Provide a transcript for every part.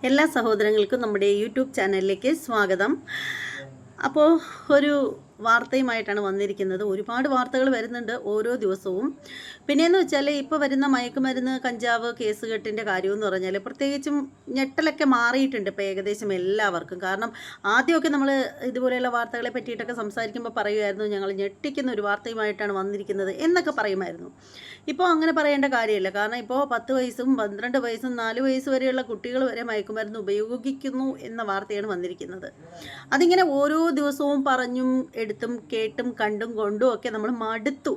എല്ലാ സഹോദരങ്ങൾക്കും നമ്മുടെ യൂട്യൂബ് ചാനലിലേക്ക് സ്വാഗതം. അപ്പോൾ ഒരു വാർത്തയുമായിട്ടാണ് വന്നിരിക്കുന്നത്. ഒരുപാട് വാർത്തകൾ വരുന്നുണ്ട് ഓരോ ദിവസവും. പിന്നെയെന്ന് വെച്ചാൽ ഇപ്പോൾ വരുന്ന മയക്കുമരുന്ന് കഞ്ചാവ് കേസുകെട്ടിൻ്റെ കാര്യമെന്ന് പറഞ്ഞാൽ പ്രത്യേകിച്ചും ഞെട്ടലൊക്കെ മാറിയിട്ടുണ്ട് ഇപ്പോൾ ഏകദേശം എല്ലാവർക്കും. കാരണം ആദ്യമൊക്കെ നമ്മൾ ഇതുപോലെയുള്ള വാർത്തകളെ പറ്റിയിട്ടൊക്കെ സംസാരിക്കുമ്പോൾ പറയുമായിരുന്നു ഞങ്ങൾ ഞെട്ടിക്കുന്ന ഒരു വാർത്തയുമായിട്ടാണ് വന്നിരിക്കുന്നത് എന്നൊക്കെ പറയുമായിരുന്നു. ഇപ്പോൾ അങ്ങനെ പറയേണ്ട കാര്യമില്ല. കാരണം ഇപ്പോൾ 10 വയസ്സും 12 വയസ്സും 4 വയസ്സ് വരെയുള്ള കുട്ടികൾ വരെ മയക്കുമരുന്ന് ഉപയോഗിക്കുന്നു എന്ന വാർത്തയാണ് വന്നിരിക്കുന്നത്. അതിങ്ങനെ ഓരോ ദിവസവും പറഞ്ഞും എടുത്തും കേട്ടും കണ്ടും കൊണ്ടും ഒക്കെ നമ്മൾ മടുത്തു.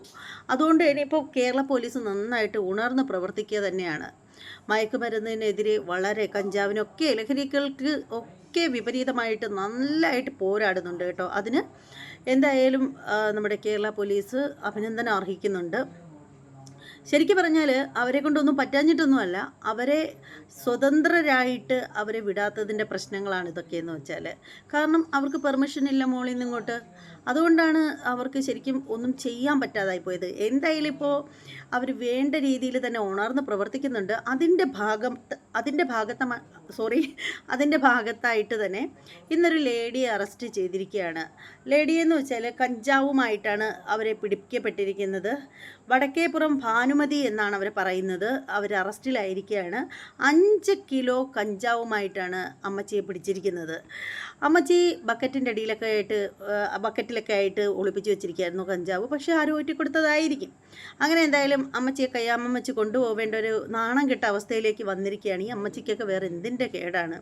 അതുകൊണ്ട് ഇനിയിപ്പോൾ കേരള പോലീസ് നന്നായിട്ട് ഉണർന്ന് പ്രവർത്തിക്കുക തന്നെയാണ്. മയക്കുമരുന്നിനെതിരെ വളരെ കഞ്ചാവിനൊക്കെ ലഹരികൾക്ക് ഒക്കെ വിപരീതമായിട്ട് നല്ലതായിട്ട് പോരാടുന്നുണ്ട് കേട്ടോ. അതിന് എന്തായാലും നമ്മുടെ കേരള പോലീസ് അഭിനന്ദനം അർഹിക്കുന്നുണ്ട്. ശരിക്കും പറഞ്ഞാൽ അവരെ കൊണ്ടൊന്നും പറ്റാഞ്ഞിട്ടൊന്നുമല്ല, അവരെ സ്വതന്ത്രരായിട്ട് അവരെ വിടാത്തതിൻ്റെ പ്രശ്നങ്ങളാണ് ഇതൊക്കെയെന്ന് വെച്ചാൽ. കാരണം അവർക്ക് പെർമിഷൻ ഇല്ല മോളിൽ നിന്ന് ഇങ്ങോട്ട്. അതുകൊണ്ടാണ് അവർക്ക് ശരിക്കും ഒന്നും ചെയ്യാൻ പറ്റാതായി പോയത്. എന്തായാലും ഇപ്പോൾ അവർ വേണ്ട രീതിയിൽ തന്നെ ഉണർന്ന് പ്രവർത്തിക്കുന്നുണ്ട്. അതിൻ്റെ ഭാഗത്തായിട്ട് തന്നെ ഇന്നൊരു ലേഡിയെ അറസ്റ്റ് ചെയ്തിരിക്കുകയാണ്. ലേഡിയെന്ന് വെച്ചാൽ കഞ്ചാവുമായിട്ടാണ് അവരെ പിടിക്കപ്പെട്ടിരിക്കുന്നത്. വടക്കേപ്പുറം ഭാനുമതി എന്നാണ് അവർ പറയുന്നത്. അവർ അറസ്റ്റിലായിരിക്കുകയാണ്. 5 കിലോ കഞ്ചാവുമായിട്ടാണ് അമ്മച്ചിയെ പിടിച്ചിരിക്കുന്നത്. അമ്മച്ചി ബക്കറ്റിലൊക്കെ ആയിട്ട് ഒളിപ്പിച്ച് വെച്ചിരിക്കുകയായിരുന്നു കഞ്ചാവ്. പക്ഷേ ആരും ഒറ്റിക്കൊടുത്തതായിരിക്കും. അങ്ങനെ എന്തായാലും അമ്മച്ചിയെ കയ്യാമ്മച്ചി കൊണ്ടുപോകേണ്ട ഒരു നാണം കെട്ട അവസ്ഥയിലേക്ക് വന്നിരിക്കുകയാണ്. ഈ അമ്മച്ചിക്കൊക്കെ വേറെ എന്തിൻ്റെ കേടാണ്?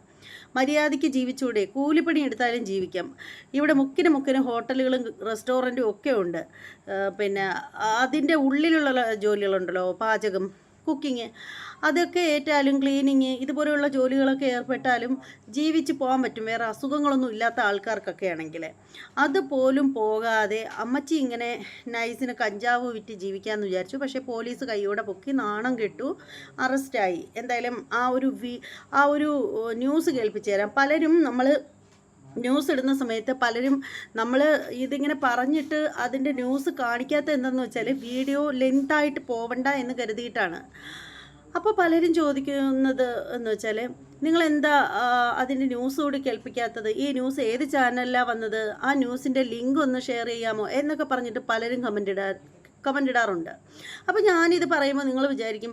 മര്യാദയ്ക്ക് ജീവിച്ചൂടെ? കൂലിപ്പണി എടുത്താലും ജീവിക്കാം. ഇവിടെ മുക്കിന് ഹോട്ടലുകളും റെസ്റ്റോറൻറ്റും ഒക്കെ ഉണ്ട്. പിന്നെ അതിൻ്റെ ഉള്ളിലുള്ള ജോലികളുണ്ടല്ലോ, പാചകം, കുക്കിങ്, അതൊക്കെ ഏറ്റാലും ക്ലീനിങ് ഇതുപോലെയുള്ള ജോലികളൊക്കെ ഏർപ്പെട്ടാലും ജീവിച്ച് പോകാൻ പറ്റും. വേറെ അസുഖങ്ങളൊന്നും ഇല്ലാത്ത ആൾക്കാർക്കൊക്കെ ആണെങ്കിൽ. അതുപോലും പോകാതെ അമ്മച്ചി ഇങ്ങനെ നൈസിന് കഞ്ചാവ് വിറ്റ് ജീവിക്കാമെന്ന് വിചാരിച്ചു. പക്ഷേ പോലീസ് കൈയോടെ പൊക്കി നാണം കെട്ടു, അറസ്റ്റായി. എന്തായാലും ആ ഒരു ന്യൂസ് കേൾപ്പിച്ചു തരാം. പലരും ന്യൂസ് ഇടുന്ന സമയത്ത് നമ്മൾ ഇതിങ്ങനെ പറഞ്ഞിട്ട് അതിൻ്റെ ന്യൂസ് കാണിക്കാത്ത എന്തെന്ന് വെച്ചാൽ വീഡിയോ ലെങ്തായിട്ട് പോവണ്ട എന്ന് കരുതിയിട്ടാണ്. അപ്പോൾ പലരും ചോദിക്കുന്നത് എന്ന് വെച്ചാൽ നിങ്ങളെന്താ അതിൻ്റെ ന്യൂസ് കൂടി കേൾപ്പിക്കാത്തത്? ഈ ന്യൂസ് ഏത് ചാനലിലാണ് വന്നത്? ആ ന്യൂസിൻ്റെ ലിങ്ക് ഒന്ന് ഷെയർ ചെയ്യാമോ എന്നൊക്കെ പറഞ്ഞിട്ട് പലരും കമൻ്റ് ഇടാറുണ്ട്. അപ്പോൾ ഞാനിത് പറയുമ്പോൾ നിങ്ങൾ വിചാരിക്കും,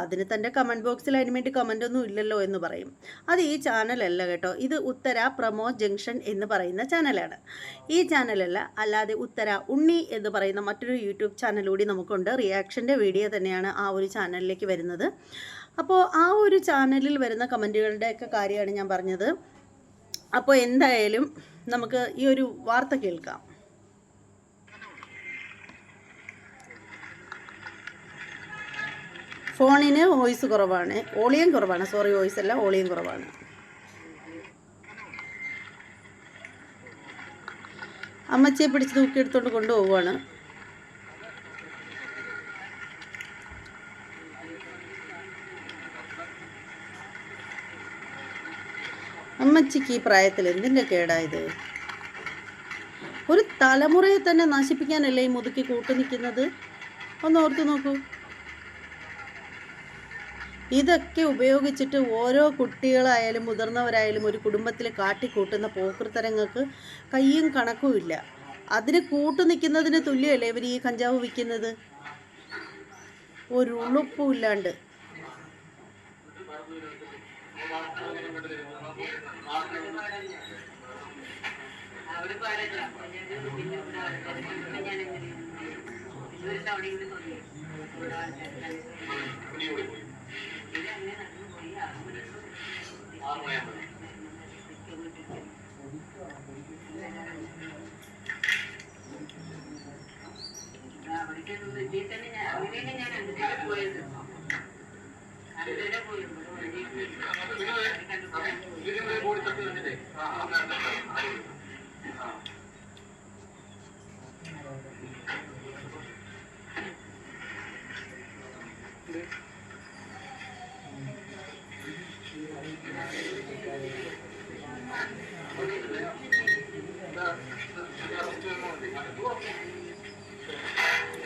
അതിന് തൻ്റെ കമൻറ്റ് ബോക്സിൽ അതിന് വേണ്ടി കമൻ്റൊന്നും ഇല്ലല്ലോ എന്ന് പറയും. അത് ഈ ചാനലല്ല കേട്ടോ. ഇത് ഉത്തര പ്രമോ ജംഗ്ഷൻ എന്ന് പറയുന്ന ചാനലാണ്. ഈ ചാനലല്ല, അല്ലാതെ ഉത്തര ഉണ്ണി എന്ന് പറയുന്ന മറ്റൊരു യൂട്യൂബ് ചാനൽ കൂടി നമുക്കുണ്ട്. റിയാക്ഷൻ്റെ വീഡിയോ തന്നെയാണ് ആ ഒരു ചാനലിലേക്ക് വരുന്നത്. അപ്പോൾ ആ ഒരു ചാനലിൽ വരുന്ന കമൻറ്റുകളുടെയൊക്കെ കാര്യമാണ് ഞാൻ പറഞ്ഞത്. അപ്പോൾ എന്തായാലും നമുക്ക് ഈ ഒരു വാർത്ത കേൾക്കാം. ഫോണിന് വോയിസ് കുറവാണ്, വോളിയം കുറവാണ്. വോയിസ് അല്ല, വോളിയം കുറവാണ്. അമ്മച്ചിയെ പിടിച്ച് തൂക്കിയെടുത്തോണ്ട് കൊണ്ടുപോവുകയാണ്. അമ്മച്ചിക്ക് ഈ പ്രായത്തിൽ എന്തിൻ്റെ കേടായത്? ഒരു തലമുറയെ തന്നെ നശിപ്പിക്കാനല്ലേ ഈ മുതുക്കി കൂട്ടു നിൽക്കുന്നത്? ഒന്ന് ഓർത്തു നോക്കൂ. ഇതൊക്കെ ഉപയോഗിച്ചിട്ട് ഓരോ കുട്ടികളായാലും മുതിർന്നവരായാലും ഒരു കുടുംബത്തിൽ കാട്ടിക്കൂട്ടുന്ന പോക്കൃത്തരങ്ങൾക്ക് കയ്യും കണക്കുമില്ല. അതിന് കൂട്ടു നിൽക്കുന്നതിന് തുല്യമല്ലേ ഇവർ ഈ കഞ്ചാവ് വിൽക്കുന്നത്? ഒരു ഉളുപ്പുമില്ലാണ്ട്.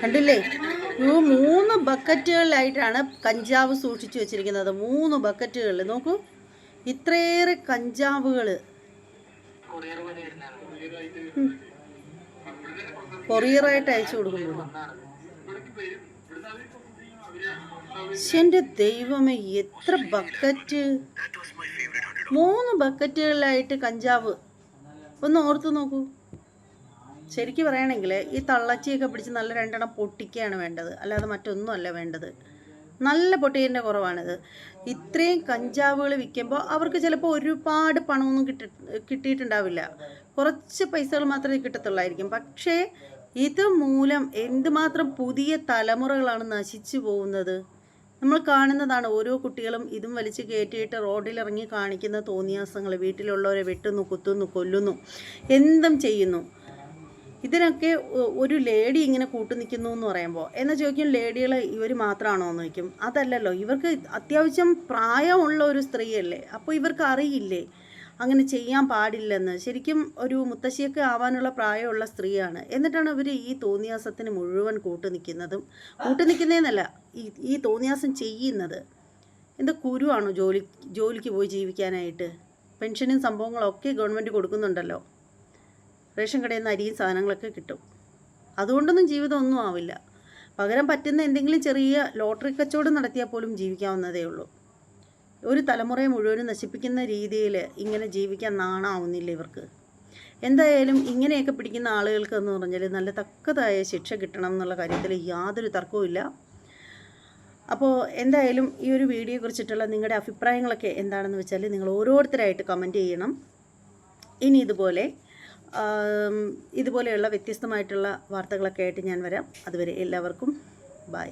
കണ്ടില്ലേ? 3 ബക്കറ്റുകളിലായിട്ടാണ് കഞ്ചാവ് സൂക്ഷിച്ചു വെച്ചിരിക്കുന്നത്. 3 ബക്കറ്റുകളിൽ നോക്കൂ. ഇത്രയേറെ കഞ്ചാവുകൾ കൊറിയറായിട്ട് അയച്ചു കൊടുക്കുമ്പോൾ എൻ്റെ ദൈവമേ, എത്ര ബക്കറ്റ്! 3 ബക്കറ്റുകളിലായിട്ട് കഞ്ചാവ്. ഒന്ന് ഓർത്ത് നോക്കൂ. ശരിക്കും പറയുകയാണെങ്കിൽ ഈ തള്ളച്ചിയൊക്കെ പിടിച്ച് നല്ല 2 എണ്ണം പൊട്ടിക്കുകയാണ് വേണ്ടത്, അല്ലാതെ മറ്റൊന്നും അല്ല വേണ്ടത്. നല്ല പൊട്ടിയതിൻ്റെ കുറവാണിത്. ഇത്രയും കഞ്ചാവുകൾ വിൽക്കുമ്പോൾ അവർക്ക് ചിലപ്പോൾ ഒരുപാട് പണമൊന്നും കിട്ടിയിട്ടുണ്ടാവില്ല, കുറച്ച് പൈസകൾ മാത്രമേ കിട്ടത്തുള്ളായിരിക്കും. പക്ഷേ ഇത് മൂലം എന്തുമാത്രം പുതിയ തലമുറകളാണ് നശിച്ചു പോകുന്നത്. നമ്മൾ കാണുന്നതാണ്. ഓരോ കുട്ടികളും ഇതും വലിച്ച് കയറ്റിയിട്ട് റോഡിലിറങ്ങി കാണിക്കുന്ന തോന്നിയാസങ്ങൾ. വീട്ടിലുള്ളവരെ വെട്ടുന്നു, കുത്തുന്നു, കൊല്ലുന്നു, എന്തും ചെയ്യുന്നു. ഇതിനൊക്കെ ഒരു ലേഡി ഇങ്ങനെ കൂട്ടുനിൽക്കുന്നു എന്ന് പറയുമ്പോൾ എന്നാൽ ചോദിക്കും, ലേഡികൾ ഇവർ മാത്രമാണോ എന്ന് ചോദിക്കും. അതല്ലല്ലോ, ഇവർക്ക് അത്യാവശ്യം പ്രായമുള്ള ഒരു സ്ത്രീയല്ലേ, അപ്പോൾ ഇവർക്ക് അറിയില്ലേ അങ്ങനെ ചെയ്യാൻ പാടില്ലെന്ന്. ശരിക്കും ഒരു മുത്തശ്ശിയൊക്കെ ആവാനുള്ള പ്രായമുള്ള സ്ത്രീയാണ്. എന്നിട്ടാണ് ഇവർ ഈ തോന്നിയാസത്തിന് മുഴുവൻ കൂട്ടുനിൽക്കുന്നതെന്നല്ല, ഈ തോന്നിയാസം ചെയ്യുന്നത്. എന്താ കുരുവാണോ ജോലിക്ക് പോയി ജീവിക്കാനായിട്ട്? പെൻഷനും സംഭവങ്ങളൊക്കെ ഗവൺമെൻറ് കൊടുക്കുന്നുണ്ടല്ലോ. റേഷൻ കടയിൽ നിന്ന് അരിയും സാധനങ്ങളൊക്കെ കിട്ടും. അതുകൊണ്ടൊന്നും ജീവിതം ഒന്നും ആവില്ല. പകരം പറ്റുന്ന എന്തെങ്കിലും ചെറിയ ലോട്ടറി കച്ചവടം നടത്തിയാൽ പോലും ജീവിക്കാവുന്നതേ ഉള്ളൂ. ഒരു തലമുറയെ മുഴുവനും നശിപ്പിക്കുന്ന രീതിയിൽ ഇങ്ങനെ ജീവിക്കാൻ നാണാവുന്നില്ല ഇവർക്ക്. എന്തായാലും ഇങ്ങനെയൊക്കെ പിടിക്കുന്ന ആളുകൾക്ക് എന്ന് പറഞ്ഞാൽ നല്ല തക്കതായ ശിക്ഷ കിട്ടണം എന്നുള്ള കാര്യത്തിൽ യാതൊരു തർക്കവുമില്ല. അപ്പോൾ എന്തായാലും ഈ ഒരു വീഡിയോയെ കുറിച്ചിട്ടുള്ള നിങ്ങളുടെ അഭിപ്രായങ്ങളൊക്കെ എന്താണെന്ന് വെച്ചാൽ നിങ്ങൾ ഓരോരുത്തരായിട്ട് കമൻറ്റ് ചെയ്യണം. ഇനി ഇതുപോലെയുള്ള വ്യത്യസ്തമായിട്ടുള്ള വാർത്തകളൊക്കെ ആയിട്ട് ഞാൻ വരാം. അതുവരെ എല്ലാവർക്കും ബൈ.